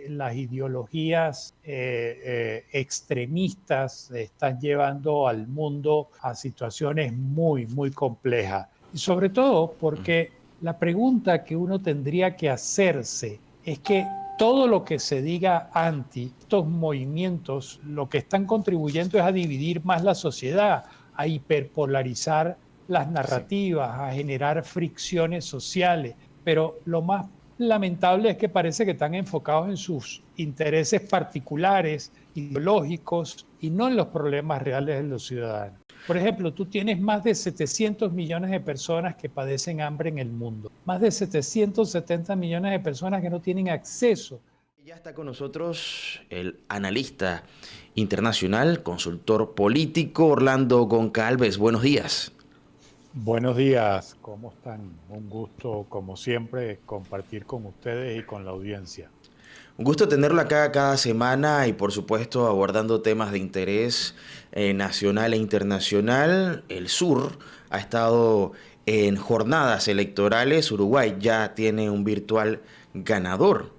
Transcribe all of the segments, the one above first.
las ideologías extremistas están llevando al mundo a situaciones muy, muy complejas. Y sobre todo porque la pregunta que uno tendría que hacerse es que todo lo que se diga anti estos movimientos, lo que están contribuyendo es a dividir más la sociedad, a hiperpolarizar las Sí. narrativas, a generar fricciones sociales. Pero lo más lamentable es que parece que están enfocados en sus intereses particulares, ideológicos, y no en los problemas reales de los ciudadanos. Por ejemplo, tú tienes más de 700 millones de personas que padecen hambre en el mundo, más de 770 millones de personas que no tienen acceso. Ya está con nosotros el analista internacional, consultor político Orlando Goncalves. Buenos días. Buenos días, ¿cómo están? Un gusto, como siempre, compartir con ustedes y con la audiencia. Un gusto tenerlo acá cada semana y por supuesto abordando temas de interés nacional e internacional. El sur ha estado en jornadas electorales. Uruguay ya tiene un virtual ganador.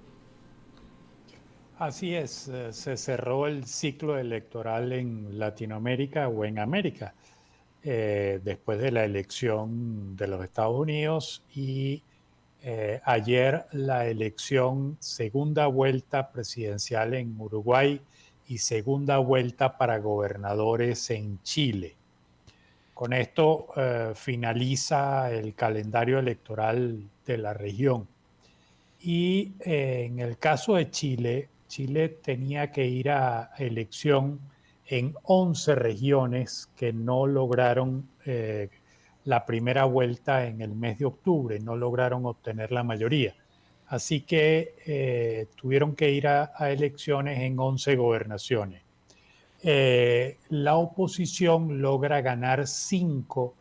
Así es, se cerró el ciclo electoral en Latinoamérica o en América después de la elección de los Estados Unidos y ayer la elección segunda vuelta presidencial en Uruguay y segunda vuelta para gobernadores en Chile. Con esto finaliza el calendario electoral de la región. Y en el caso de Chile, Chile tenía que ir a elección en 11 regiones que no lograron la primera vuelta en el mes de octubre, no lograron obtener la mayoría. Así que tuvieron que ir a elecciones en 11 gobernaciones. La oposición logra ganar 5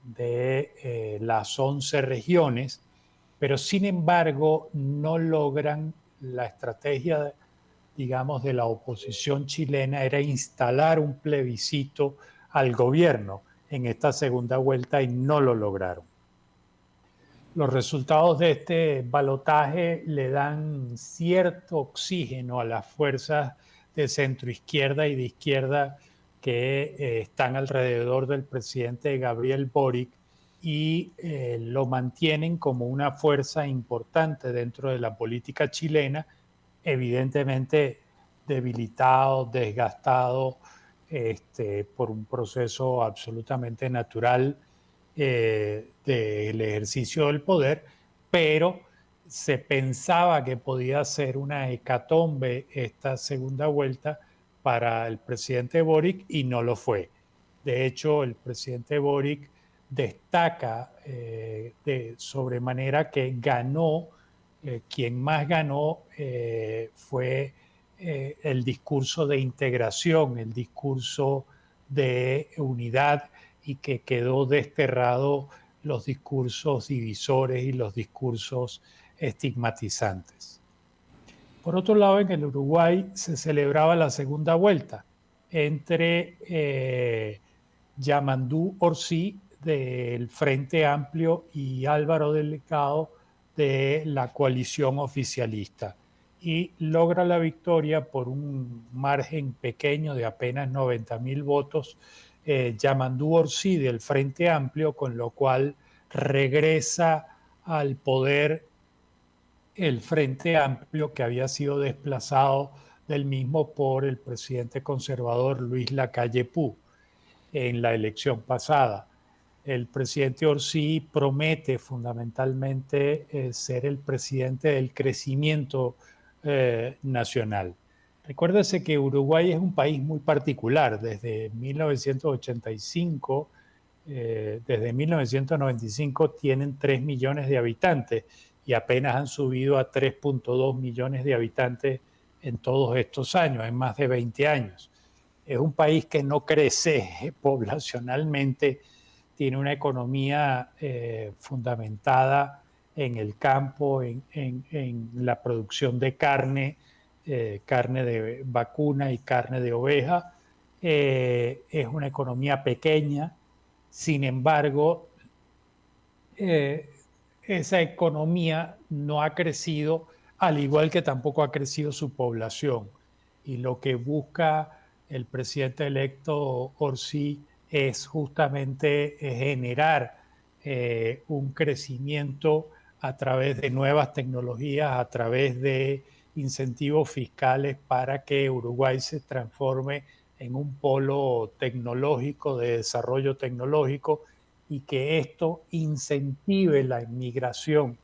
de las 11 regiones, pero sin embargo no logran la estrategia, digamos, de la oposición chilena era instalar un plebiscito al gobierno en esta segunda vuelta y no lo lograron. Los resultados de este balotaje le dan cierto oxígeno a las fuerzas de centroizquierda y de izquierda que están alrededor del presidente Gabriel Boric y lo mantienen como una fuerza importante dentro de la política chilena, evidentemente debilitado, desgastado por un proceso absolutamente natural del ejercicio del poder, pero se pensaba que podía ser una hecatombe esta segunda vuelta para el presidente Boric y no lo fue. De hecho, el presidente Boric destaca de sobremanera que ganó, quien más ganó fue el discurso de integración, el discurso de unidad y que quedó desterrado los discursos divisores y los discursos estigmatizantes. Por otro lado, en el Uruguay se celebraba la segunda vuelta entre Yamandú Orsi del Frente Amplio y Álvaro Delgado de la coalición oficialista y logra la victoria por un margen pequeño de apenas 90.000 votos Yamandú Orsi del Frente Amplio, con lo cual regresa al poder el Frente Amplio que había sido desplazado del mismo por el presidente conservador Luis Lacalle Pou en la elección pasada. El presidente Orsi promete fundamentalmente ser el presidente del crecimiento nacional. Recuérdese que Uruguay es un país muy particular. Desde 1985, desde 1995 tienen 3 millones de habitantes y apenas han subido a 3.2 millones de habitantes en todos estos años, en más de 20 años. Es un país que no crece poblacionalmente, tiene una economía fundamentada en el campo, en la producción de carne, carne de vacuna y carne de oveja. Es una economía pequeña, sin embargo, esa economía no ha crecido al igual que tampoco ha crecido su población. Y lo que busca el presidente electo Orsi es justamente generar un crecimiento a través de nuevas tecnologías, a través de incentivos fiscales para que Uruguay se transforme en un polo tecnológico, de desarrollo tecnológico, y que esto incentive la inmigración,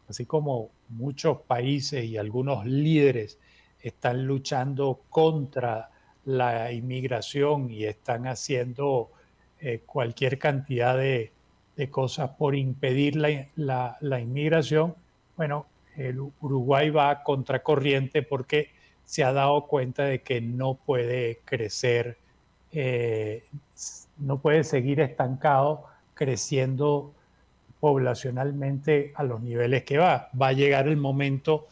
así como muchos países y algunos líderes están luchando contra la inmigración y están haciendo cualquier cantidad de cosas por impedir la inmigración. Bueno, el Uruguay va a contracorriente porque se ha dado cuenta de que no puede crecer, eh, no puede seguir estancado creciendo poblacionalmente a los niveles que va. Va a llegar el momento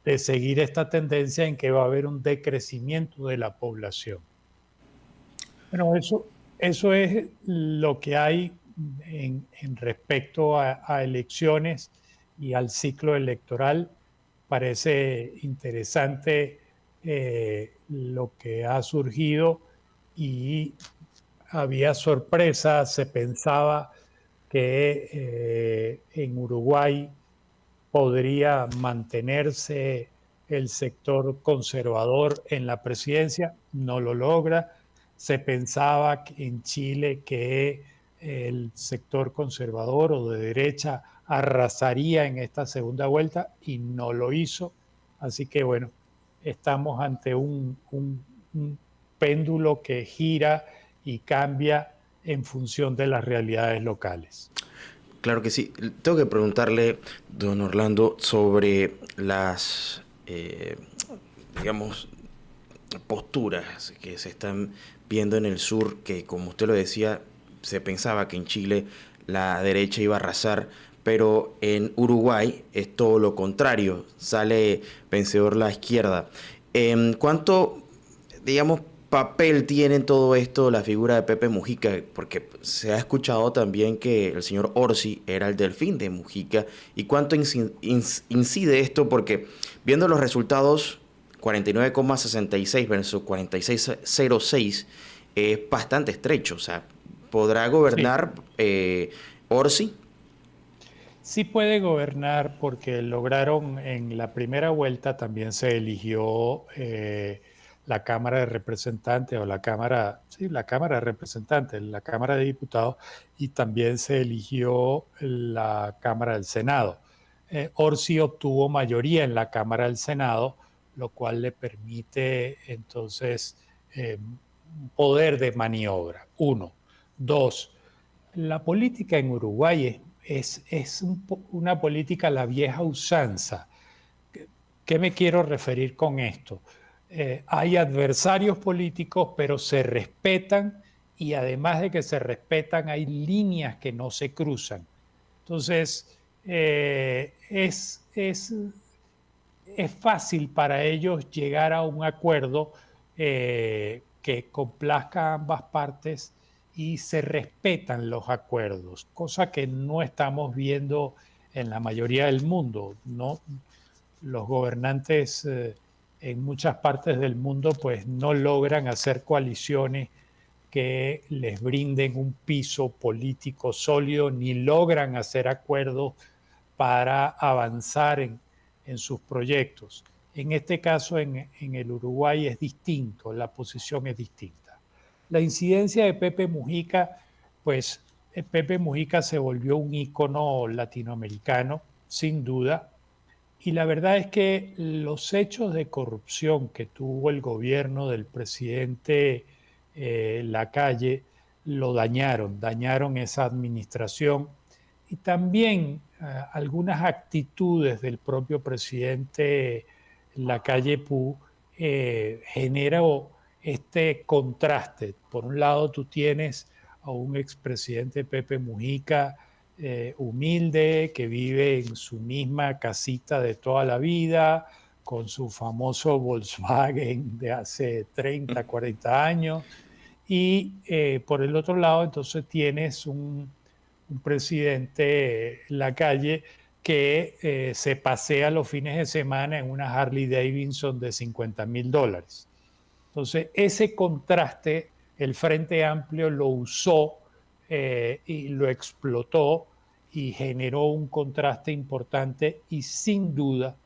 de seguir esta tendencia en que va a haber un decrecimiento de la población. Bueno, eso es lo que hay en respecto a elecciones y al ciclo electoral. Parece interesante lo que ha surgido, y había sorpresa. Se pensaba que en Uruguay podría mantenerse el sector conservador en la presidencia, no lo logra. Se pensaba que en Chile que el sector conservador o de derecha arrasaría en esta segunda vuelta y no lo hizo. Así que bueno, estamos ante un péndulo que gira y cambia en función de las realidades locales. Claro que sí. Tengo que preguntarle, don Orlando, sobre digamos, posturas que se están viendo en el sur, que como usted lo decía, se pensaba que en Chile la derecha iba a arrasar, pero en Uruguay es todo lo contrario, sale vencedor la izquierda. ¿Cuánto, digamos, papel tiene en todo esto la figura de Pepe Mujica? Porque se ha escuchado también que el señor Orsi era el delfín de Mujica. ¿Y cuánto incide esto? Porque viendo los resultados, 49,66 versus 46,06 es bastante estrecho. O sea, ¿podrá Sí, gobernar Orsi? sí puede gobernar porque lograron en la primera vuelta. También se eligió la Cámara de Representantes, o la Cámara, sí, la Cámara de Representantes, la Cámara de Diputados, y también se eligió la Cámara del Senado. Orsi obtuvo mayoría en la Cámara del Senado, lo cual le permite entonces poder de maniobra. Uno. Dos, la política en Uruguay una política a la vieja usanza. ¿Qué me quiero referir con esto? Hay adversarios políticos, pero se respetan, y además de que se respetan, hay líneas que no se cruzan. Entonces, es fácil para ellos llegar a un acuerdo que complazca a ambas partes, y se respetan los acuerdos, cosa que no estamos viendo en la mayoría del mundo. No, los gobernantes en muchas partes del mundo pues no logran hacer coaliciones que les brinden un piso político sólido, ni logran hacer acuerdos para avanzar en sus proyectos. En este caso, en el Uruguay es distinto, la posición es distinta. La incidencia de Pepe Mujica, pues Pepe Mujica se volvió un ícono latinoamericano, sin duda, y la verdad es que los hechos de corrupción que tuvo el gobierno del presidente Lacalle lo dañaron esa administración, y también algunas actitudes del propio presidente Lacalle Pou generó este contraste. Por un lado, tú tienes a un expresidente, Pepe Mujica, humilde, que vive en su misma casita de toda la vida, con su famoso Volkswagen de hace 30, 40 años. Y por el otro lado, entonces tienes un presidente Lacalle que se pasea los fines de semana en una Harley Davidson de $50,000. Entonces, ese contraste, el Frente Amplio lo usó y lo explotó y generó un contraste importante y sin duda,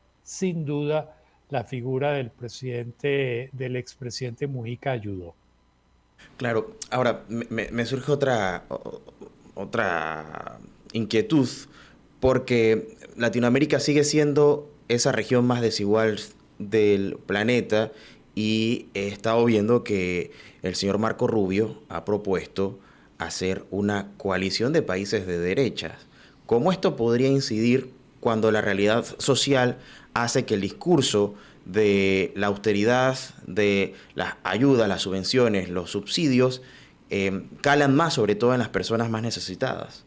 la figura del expresidente Mujica ayudó. Claro, ahora me surge otra inquietud, porque Latinoamérica sigue siendo esa región más desigual del planeta y he estado viendo que el señor Marco Rubio ha propuesto hacer una coalición de países de derechas. ¿Cómo esto podría incidir cuando la realidad social hace que el discurso de la austeridad, de las ayudas, las subvenciones, los subsidios, calan más sobre todo en las personas más necesitadas?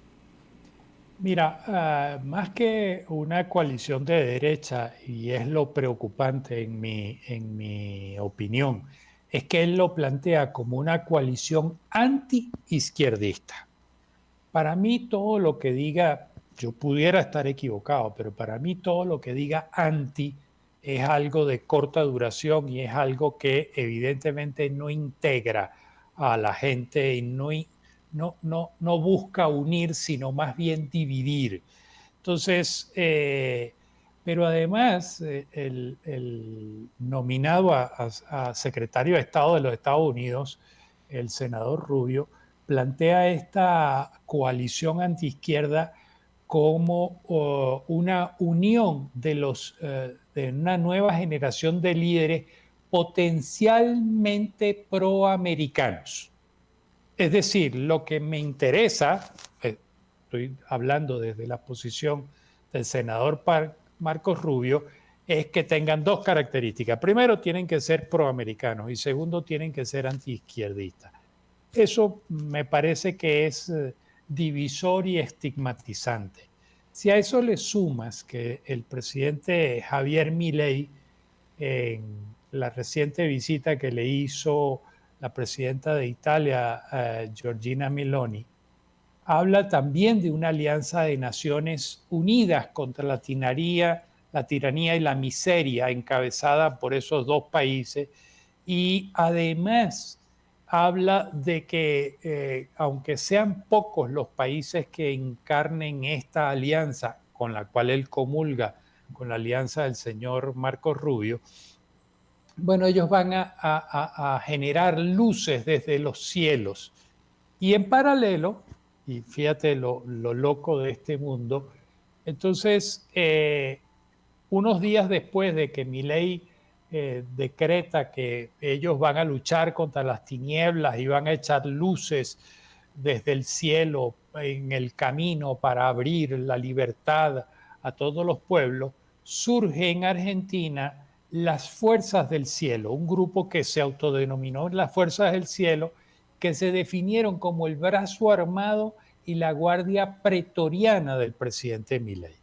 Mira, más que una coalición de derecha, y es lo preocupante en mi opinión, es que él lo plantea como una coalición anti-izquierdista. Para mí todo lo que diga, yo pudiera estar equivocado, pero para mí todo lo que diga anti es algo de corta duración y es algo que evidentemente no integra a la gente y no busca unir, sino más bien dividir. Entonces, pero además el nominado a secretario de Estado de los Estados Unidos, el senador Rubio, plantea esta coalición antiizquierda como una unión de una nueva generación de líderes potencialmente proamericanos. Es decir, lo que me interesa, estoy hablando desde la posición del senador Marcos Rubio, es que tengan dos características. Primero, tienen que ser proamericanos y segundo, tienen que ser antiizquierdistas. Eso me parece que es divisor y estigmatizante. Si a eso le sumas que el presidente Javier Milei, en la reciente visita que le hizo la presidenta de Italia, Giorgina Meloni, habla también de una alianza de Naciones Unidas contra la tiranía y la miseria encabezada por esos dos países, y además habla de que aunque sean pocos los países que encarnen esta alianza con la cual él comulga, con la alianza del señor Marcos Rubio, bueno, ellos van a generar luces desde los cielos. Y en paralelo, y fíjate lo loco de este mundo, entonces, unos días después de que Milei decreta que ellos van a luchar contra las tinieblas y van a echar luces desde el cielo en el camino para abrir la libertad a todos los pueblos, surge en Argentina las Fuerzas del Cielo, un grupo que se autodenominó las Fuerzas del Cielo, que se definieron como el brazo armado y la guardia pretoriana del presidente Milei.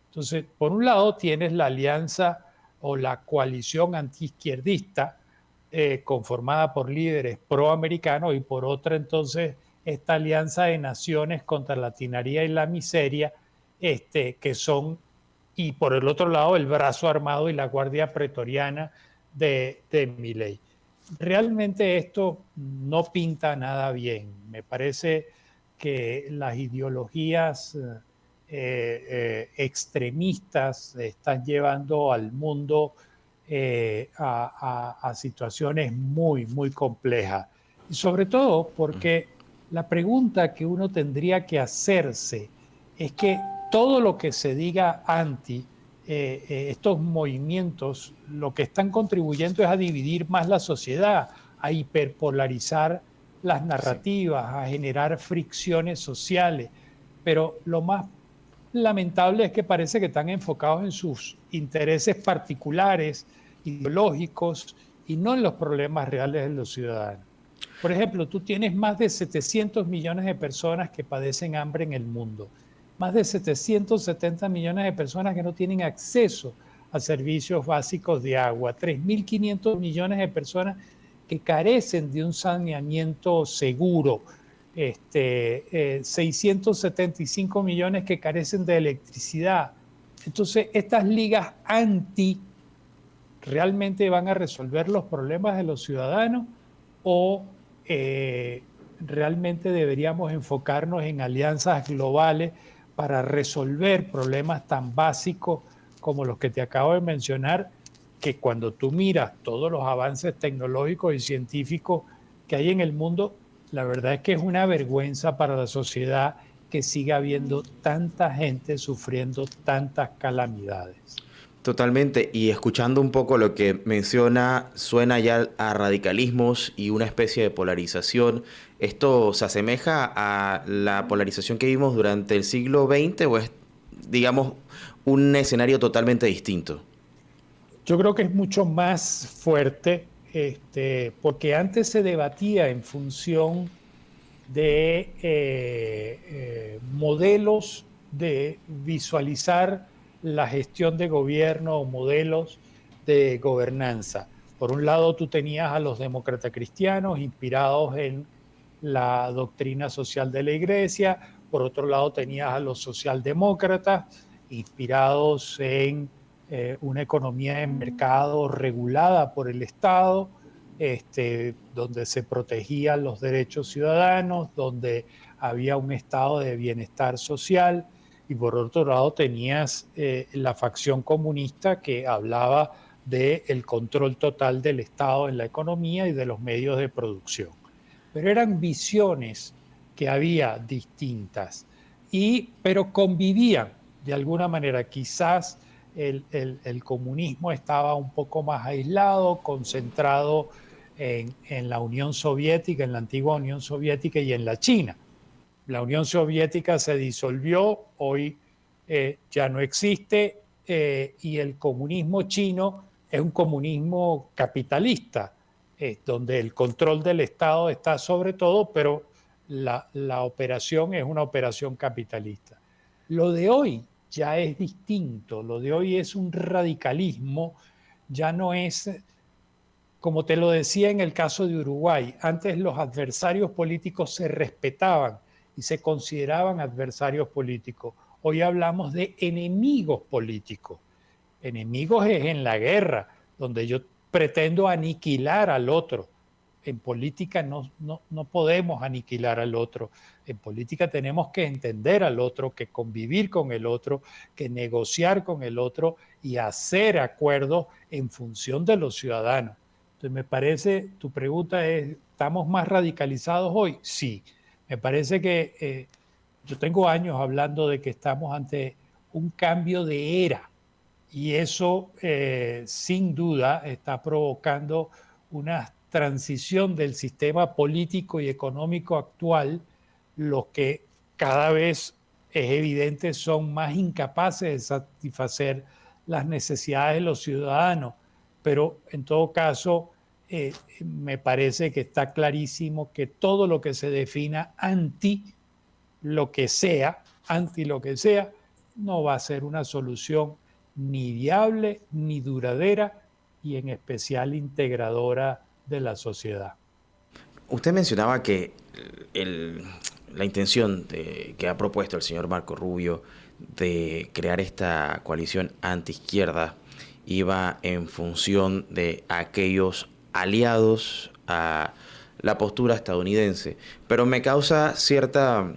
Entonces, por un lado tienes la alianza o la coalición antiizquierdista conformada por líderes proamericanos y por otra entonces esta alianza de naciones contra la tiranía y la miseria, que son, y por el otro lado el brazo armado y la guardia pretoriana de Milei. Realmente esto no pinta nada bien. Me parece que las ideologías extremistas están llevando al mundo a situaciones muy, muy complejas. Y sobre todo porque la pregunta que uno tendría que hacerse es que todo lo que se diga anti estos movimientos, lo que están contribuyendo es a dividir más la sociedad, a hiperpolarizar las narrativas, a generar fricciones sociales. Pero lo más lamentable es que parece que están enfocados en sus intereses particulares, ideológicos, y no en los problemas reales de los ciudadanos. Por ejemplo, tú tienes más de 700 millones de personas que padecen hambre en el mundo, más de 770 millones de personas que no tienen acceso a servicios básicos de agua, 3.500 millones de personas que carecen de un saneamiento seguro, 675 millones que carecen de electricidad, Entonces, estas ligas anti realmente van a resolver los problemas de los ciudadanos o realmente deberíamos enfocarnos en alianzas globales para resolver problemas tan básicos como los que te acabo de mencionar, que cuando tú miras todos los avances tecnológicos y científicos que hay en el mundo, la verdad es que es una vergüenza para la sociedad que siga habiendo tanta gente sufriendo tantas calamidades. Totalmente, y escuchando un poco lo que menciona, suena ya a radicalismos y una especie de polarización. ¿Esto se asemeja a la polarización que vimos durante el siglo XX o es, digamos, un escenario totalmente distinto? Yo creo que es mucho más fuerte, porque antes se debatía en función de modelos de visualizar la gestión de gobierno o modelos de gobernanza. Por un lado, tú tenías a los demócratas cristianos inspirados en la doctrina social de la iglesia, por otro lado tenías a los socialdemócratas inspirados en una economía de mercado regulada por el Estado, donde se protegían los derechos ciudadanos, donde había un estado de bienestar social, y por otro lado tenías la facción comunista que hablaba del control total del Estado en la economía y de los medios de producción. Pero eran visiones que había distintas, pero convivían de alguna manera. Quizás el comunismo estaba un poco más aislado, concentrado en la Unión Soviética, en la antigua Unión Soviética y en la China. La Unión Soviética se disolvió, hoy ya no existe, y el comunismo chino es un comunismo capitalista, donde el control del Estado está sobre todo, pero la operación es una operación capitalista. Lo de hoy ya es distinto, lo de hoy es un radicalismo, ya no es como te lo decía en el caso de Uruguay. Antes los adversarios políticos se respetaban y se consideraban adversarios políticos. Hoy hablamos de enemigos políticos. Enemigos es en la guerra, donde yo pretendo aniquilar al otro. En política no podemos aniquilar al otro. En política tenemos que entender al otro, que convivir con el otro, que negociar con el otro y hacer acuerdos en función de los ciudadanos. Entonces, me parece, tu pregunta es, ¿estamos más radicalizados hoy? Sí. Me parece que yo tengo años hablando de que estamos ante un cambio de era y eso sin duda está provocando una transición del sistema político y económico actual, los que cada vez es evidente son más incapaces de satisfacer las necesidades de los ciudadanos. Pero en todo caso, me parece que está clarísimo que todo lo que se defina anti lo que sea, no va a ser una solución ni viable, ni duradera, y en especial integradora de la sociedad. Usted mencionaba que la intención que ha propuesto el señor Marco Rubio de crear esta coalición antiizquierda iba en función de aquellos aliados a la postura estadounidense. Pero me causa cierta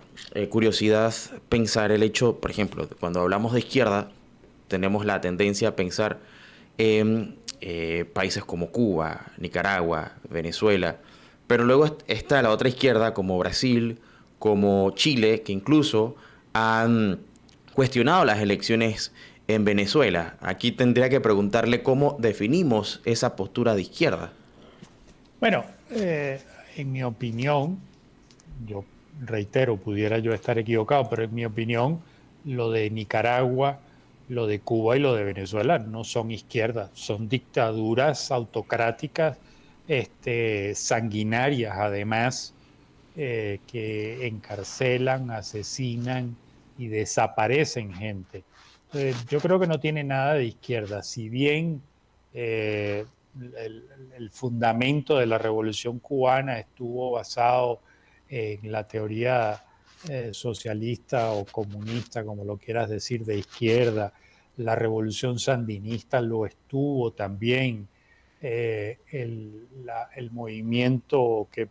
curiosidad pensar el hecho, por ejemplo, cuando hablamos de izquierda, tenemos la tendencia a pensar en países como Cuba, Nicaragua, Venezuela, pero luego está la otra izquierda como Brasil, como Chile, que incluso han cuestionado las elecciones en Venezuela. Aquí tendría que preguntarle cómo definimos esa postura de izquierda. Bueno, en mi opinión, yo reitero, pudiera yo estar equivocado, pero en mi opinión, lo de Nicaragua, lo de Cuba y lo de Venezuela no son izquierdas, son dictaduras autocráticas, sanguinarias además, que encarcelan, asesinan y desaparecen gente. Entonces, yo creo que no tiene nada de izquierda, si bien eh, el fundamento de la revolución cubana estuvo basado en la teoría socialista o comunista, como lo quieras decir, de izquierda, la revolución sandinista lo estuvo también, el movimiento que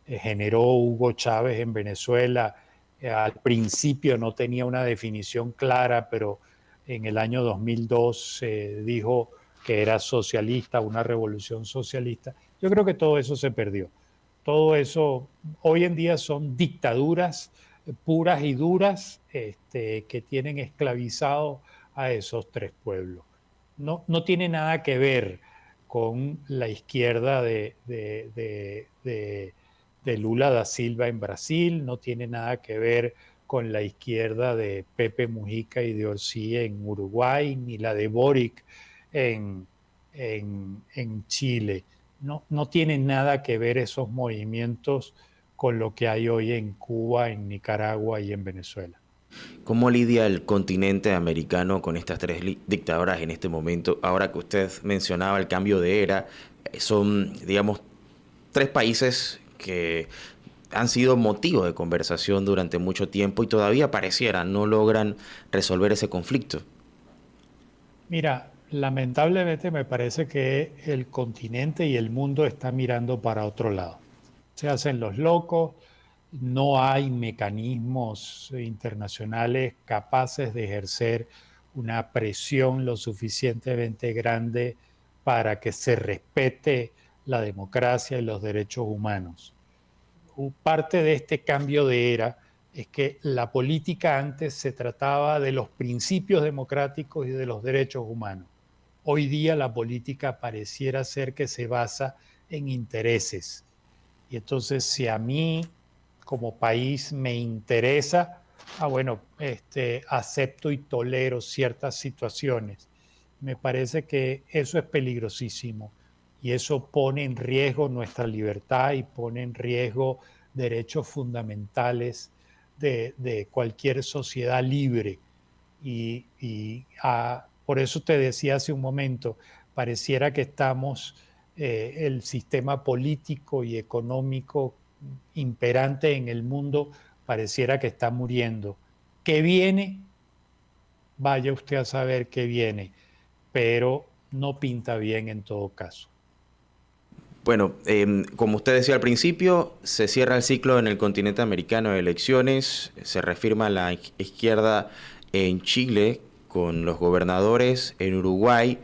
generó Hugo Chávez en Venezuela, al principio no tenía una definición clara, pero en el año 2002 se dijo que era socialista, una revolución socialista. Yo creo que todo eso se perdió. Todo eso hoy en día son dictaduras puras y duras, que tienen esclavizado a esos tres pueblos. No tiene nada que ver con la izquierda de Lula da Silva en Brasil, no tiene nada que ver con la izquierda de Pepe Mujica y de Orsi en Uruguay, ni la de Boric en, en Chile. No tienen nada que ver esos movimientos con lo que hay hoy en Cuba, en Nicaragua y en Venezuela. ¿Cómo lidia el continente americano con estas tres dictadoras en este momento? Ahora que usted mencionaba el cambio de era, son, digamos, tres países que han sido motivo de conversación durante mucho tiempo y todavía pareciera no logran resolver ese conflicto. Mira, lamentablemente me parece que el continente y el mundo está mirando para otro lado. Se hacen los locos, no hay mecanismos internacionales capaces de ejercer una presión lo suficientemente grande para que se respete la democracia y los derechos humanos. Parte de este cambio de era es que la política antes se trataba de los principios democráticos y de los derechos humanos. Hoy día la política pareciera ser que se basa en intereses. Y entonces si a mí como país me interesa, bueno, acepto y tolero ciertas situaciones. Me parece que eso es peligrosísimo y eso pone en riesgo nuestra libertad y pone en riesgo derechos fundamentales de cualquier sociedad libre. Por eso te decía hace un momento, pareciera que estamos, el sistema político y económico imperante en el mundo pareciera que está muriendo. ¿Qué viene? Vaya usted a saber qué viene, pero no pinta bien en todo caso. Bueno, como usted decía al principio, se cierra el ciclo en el continente americano de elecciones, se refirma la izquierda en Chile con los gobernadores, en Uruguay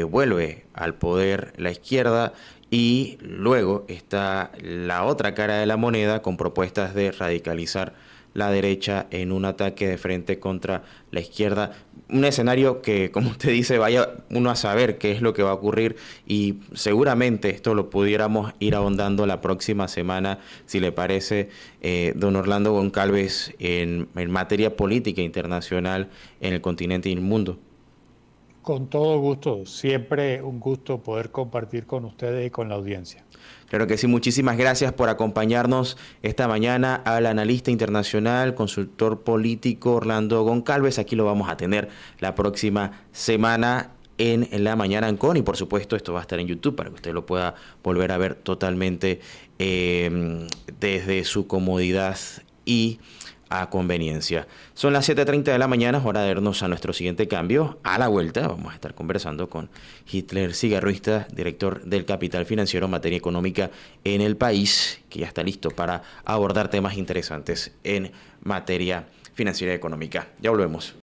vuelve al poder la izquierda y luego está la otra cara de la moneda con propuestas de radicalizar la derecha en un ataque de frente contra la izquierda. Un escenario que, como usted dice, vaya uno a saber qué es lo que va a ocurrir y seguramente esto lo pudiéramos ir ahondando la próxima semana, si le parece, don Orlando Goncalves, en materia política internacional en el continente y el mundo. Con todo gusto, siempre un gusto poder compartir con ustedes y con la audiencia. Claro que sí, muchísimas gracias por acompañarnos esta mañana al analista internacional, consultor político Orlando Goncalves. Aquí lo vamos a tener la próxima semana en la mañana en CON y por supuesto esto va a estar en YouTube para que usted lo pueda volver a ver totalmente desde su comodidad y a conveniencia. Son las 7:30 de la mañana, es hora de irnos a nuestro siguiente cambio. A la vuelta vamos a estar conversando con Hitler Cigarruista, director del Capital Financiero en materia económica en el país, que ya está listo para abordar temas interesantes en materia financiera y económica. Ya volvemos.